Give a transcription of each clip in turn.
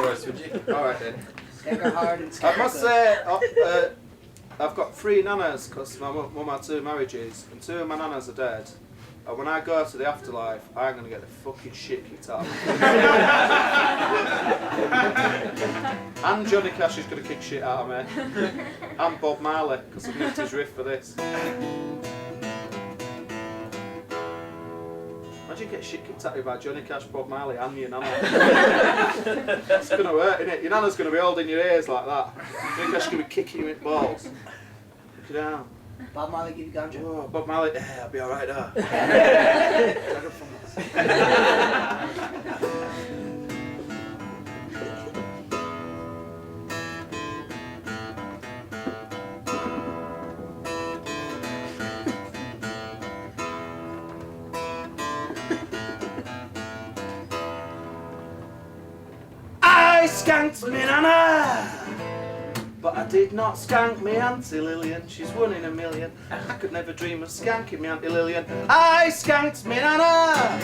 voice, would you? Alright then. Hard and I must say, I've got 3 nanas because my mum had 2 marriages, and 2 of my nanas are dead. And when I go to the afterlife, I'm going to get the fucking shit kicked out of me. And Johnny Cash is going to kick shit out of me. And Bob Marley, because I've used his riff for this. Imagine you get shit kicked out of you by Johnny Cash, Bob Marley and your nana. It's going to hurt, innit? Your nana's going to be holding your ears like that. Johnny Cash is going to be kicking you in the balls. Look it down. Bob Marley give you ganja. Oh, Bob Marley, yeah, I'll be alright there. I skanked me nana! But I did not skank me Auntie Lillian, she's 1 in a million. I could never dream of skanking me Auntie Lillian. I skanked me nana!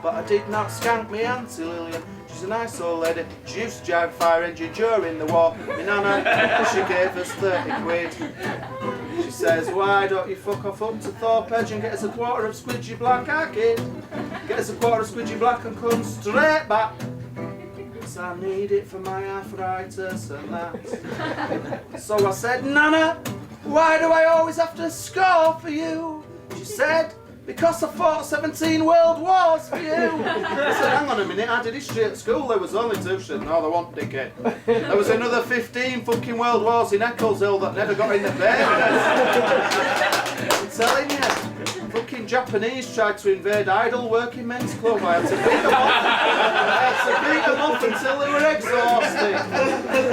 But I did not skank me Auntie Lillian. She's a nice old lady, she used to drive a fire engine during the war. Me nana, she gave us 30 quid. She says, why don't you fuck off up to Thorpe Edge and get us a quarter of squidgy black, kid? Get us a quarter of squidgy black and come straight back. I need it for my arthritis and that. So I said, Nana, why do I always have to score for you? She said, because I fought 17 world wars for you. I said, hang on a minute, I did history at school, there was only 2. She said, no, there wasn't, dickhead. There was another 15 fucking world wars in Eccleshill that never got in the papers. I'm telling you. Fucking Japanese tried to invade Idle Working Men's Club. I had to beat them off. Until they were exhausted. I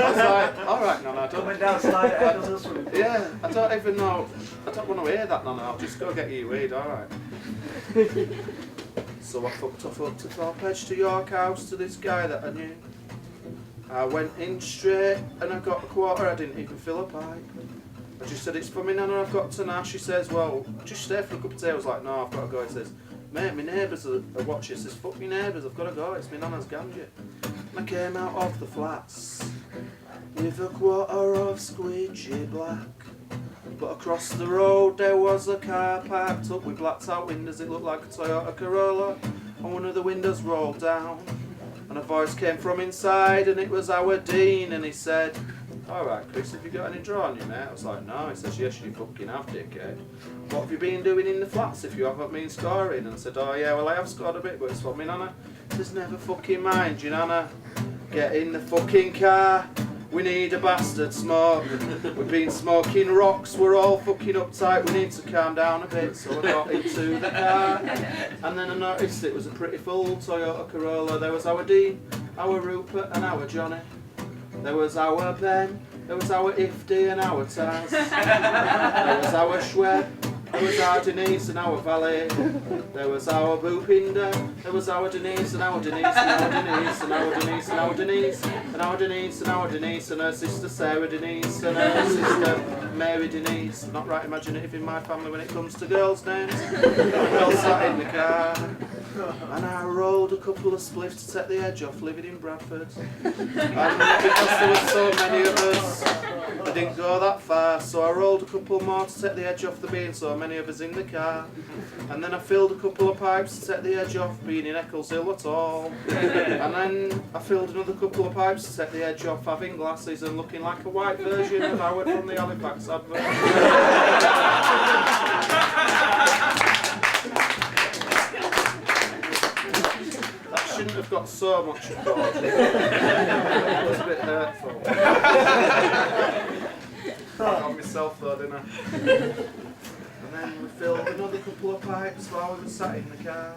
was like, alright, Nana, I don't... Coming down slide Idols this week. Yeah, I don't even know... I don't want to hear that, Nana. I'll just go get you weed, alright. So I fucked off up to Thorpe Edge to York House to this guy that I knew. I went in straight and I got a quarter. I didn't even fill a pipe. I just said, it's for me, Nana, I've got to now. She says, well, just stay for a cup of tea. I was like, no, I've got to go. He says, mate, my neighbours are watching. He says, fuck me neighbours, I've got to go. It's my Nana's ganja. And I came out of the flats with a quarter of squidgy black. But across the road there was a car parked up with blacked out windows. It looked like a Toyota Corolla. And one of the windows rolled down. And a voice came from inside and it was our Dean. And he said, alright Chris, have you got any draw on you, mate? I was like, no. He says, yes you fucking have, dickhead. What have you been doing in the flats if you haven't been scoring? And I said, oh yeah, well I have scored a bit, but it's for me, Nana. He says, never fucking mind you, Nana. Get in the fucking car. We need a bastard smoke. We've been smoking rocks, we're all fucking uptight, we need to calm down a bit. So I got into the car, and then I noticed it was a pretty full Toyota Corolla. There was our Dean, our Rupert and our Johnny. There was our Ben, there was our Ifty and our Taz. There was our Schweb, there was our Denise and our Valet. There was our Bhupinder, there was our Denise and our Denise and our Denise and our Denise and our Denise and our Denise and our Denise and her sister Sarah Denise and her sister Mary Denise. Not right imaginative in my family when it comes to girls' names. We all sat in the car and I rolled a couple of spliffs to take the edge off living in Bradford. And because there were so many of us, I didn't go that far, so I rolled a couple more to take the edge off there being so many of us in the car. And then I filled a couple of pipes to take the edge off being in Eccleshill at all. And then I filled another couple of pipes to take the edge off having glasses and looking like a white version of Howard from the Halifax advert. That shouldn't have got so much of God. It was a bit hurtful. I got myself though, didn't I? And then we filled another couple of pipes while we were sat in the car.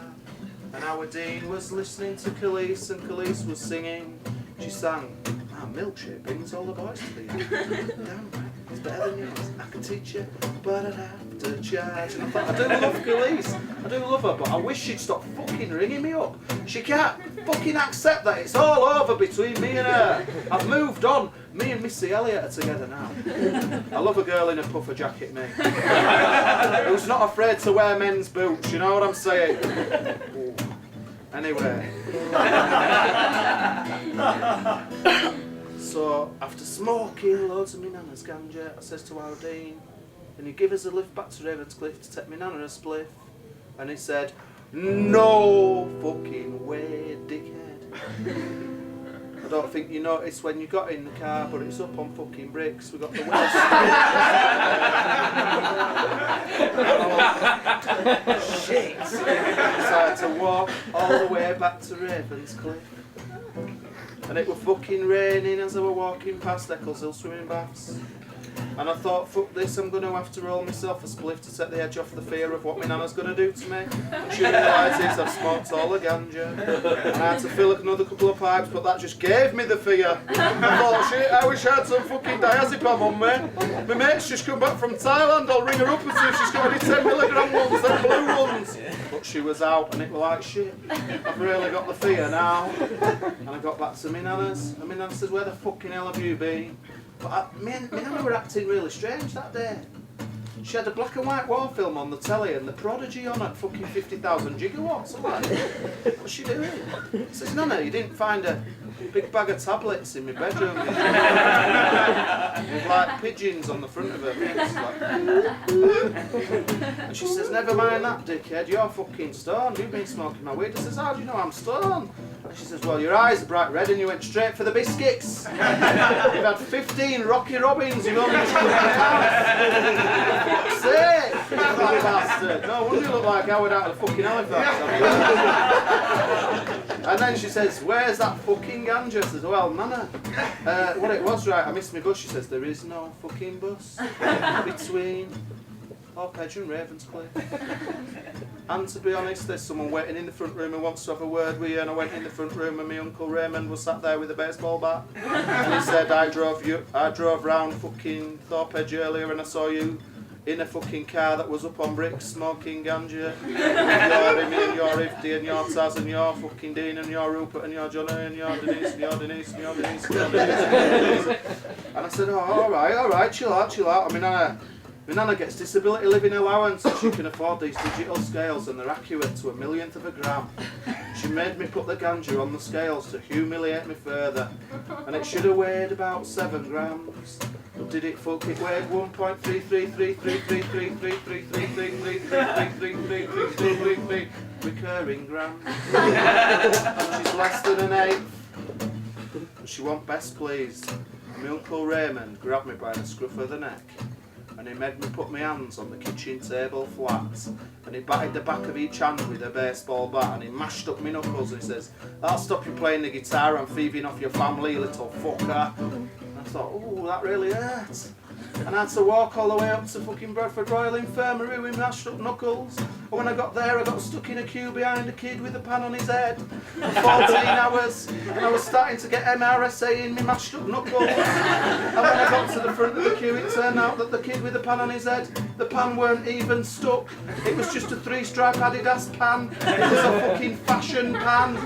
And our Dean was listening to Khalees, and Khalees was singing. She sang, "My milkshake brings all the boys to the end. Damn right, it's better than yours. I can teach you, but I'd have to charge." And I thought, I do love Khalees. I do love her, but I wish she'd stop fucking ringing me up. She can't fucking accept that it's all over between me and her. I've moved on. Me and Missy Elliott are together now. I love a girl in a puffer jacket, mate. Who's not afraid to wear men's boots, you know what I'm saying? Ooh. Anyway. So, after smoking loads of my Nanna's ganja, I says to Aldine, can you give us a lift back to Ravenscliffe to take my Nanna a spliff? And he said, no fucking way, dickhead. I don't think you noticed when you got in the car, but it's up on fucking bricks. We got the worst. Shit. So I had to walk all the way back to Ravenscliffe. And it was fucking raining as I were walking past Eccles Hill swimming baths. And I thought, fuck this, I'm going to have to roll myself a spliff to take the edge off the fear of what my Nanna's going to do to me. And she realises I've smoked all the ganja. And I had to fill another couple of pipes, but that just gave me the fear. I thought, shit, I wish I had some fucking diazepam on me. My mate's just come back from Thailand, I'll ring her up and see if she's got any 10mg ones, them blue ones. But she was out and it was like, shit, I've really got the fear now. And I got back to my Nanna's, and my Nanna says, where the fucking hell have you been? But me and Nanna were acting really strange that day. She had a black and white war film on the telly and the Prodigy on at fucking 50,000 gigawatts. I'm like, what's she doing? I says, Nanna, you didn't find a big bag of tablets in my bedroom. With like pigeons on the front of her. Like, and she says, never mind that, dickhead, you're fucking stoned. You've been smoking my weed. I says, how do you know I'm stoned? And she says, well, your eyes are bright red and you went straight for the biscuits. You've had 15 Rocky Robins, you've only just come out. Fuck's sake! That bastard. No wonder you look like Howard out of the fucking Halifax. And then she says, where's that fucking ganja? I says, well, Nanna, what it was, right, I missed my bus. She says, there is no fucking bus between Hotknives and Ravenscliffe. And to be honest, there's someone waiting in the front room who wants to have a word with you. And I went in the front room and my Uncle Raymond was sat there with a baseball bat. And he said, I drove round fucking Thorpedge earlier and I saw you in a fucking car that was up on bricks smoking ganja. And you're Rimmy and you're Ivdy and you're Taz and you're fucking Dean and you're Rupert and you're Johnny and you're Denise and you're Denise and you're Denise and you're Denise and you're Denise. And I said, oh, alright, chill out. I mean, my Nanna gets disability living allowance and she can afford these digital scales and they're accurate to a millionth of a gram. She made me put the ganja on the scales to humiliate me further. And it should have weighed about 7 grams. But did it fuck? It weighed 1.333333333333333333 recurring grams. And she's less than an eighth. And she won't best pleased. My Uncle Raymond grabbed me by the scruff of the neck. And he made me put my hands on the kitchen table flat and he batted the back of each hand with a baseball bat and he mashed up my knuckles and he says, I'll stop you playing the guitar and thieving off your family, you little fucker. And I thought, oh, that really hurts. And I had to walk all the way up to fucking Bradford Royal Infirmary with mashed up knuckles. And when I got there, I got stuck in a queue behind a kid with a pan on his head for 14 hours. And I was starting to get MRSA in my mashed up knuckles. And when I got to the front of the queue, it turned out that the kid with the pan on his head, the pan weren't even stuck. It was just a 3-stripe Adidas pan. It was a fucking fashion pan.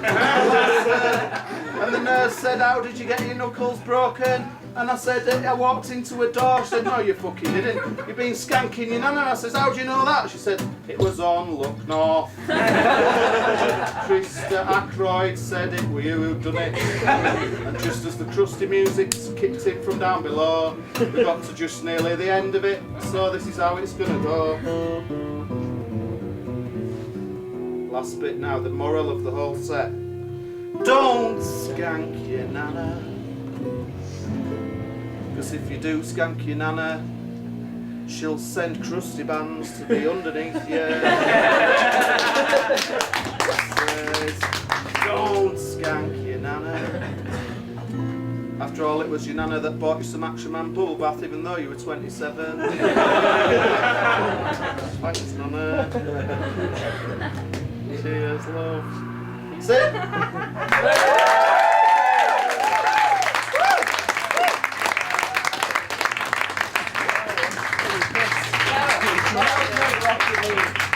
And the nurse said, how did you get your knuckles broken? And I said, I walked into a door. She said, no, you fucking didn't. You've been skanking your Nanna. I says, how do you know that? She said, it was on Look North. Krista Ackroyd said it were you who'd done it. And just as the crusty music kicked in from down below, we got to just nearly the end of it. So this is how it's going to go. Last bit now, the moral of the whole set. Don't skank your Nanna. Because if you do skank your Nanna, she'll send crusty bands to be underneath you. Says, don't skank your Nanna. After all, it was your Nanna that bought you some Action Man bubble bath even though you were 27. Thanks, Nanna. Cheers, love. That's it.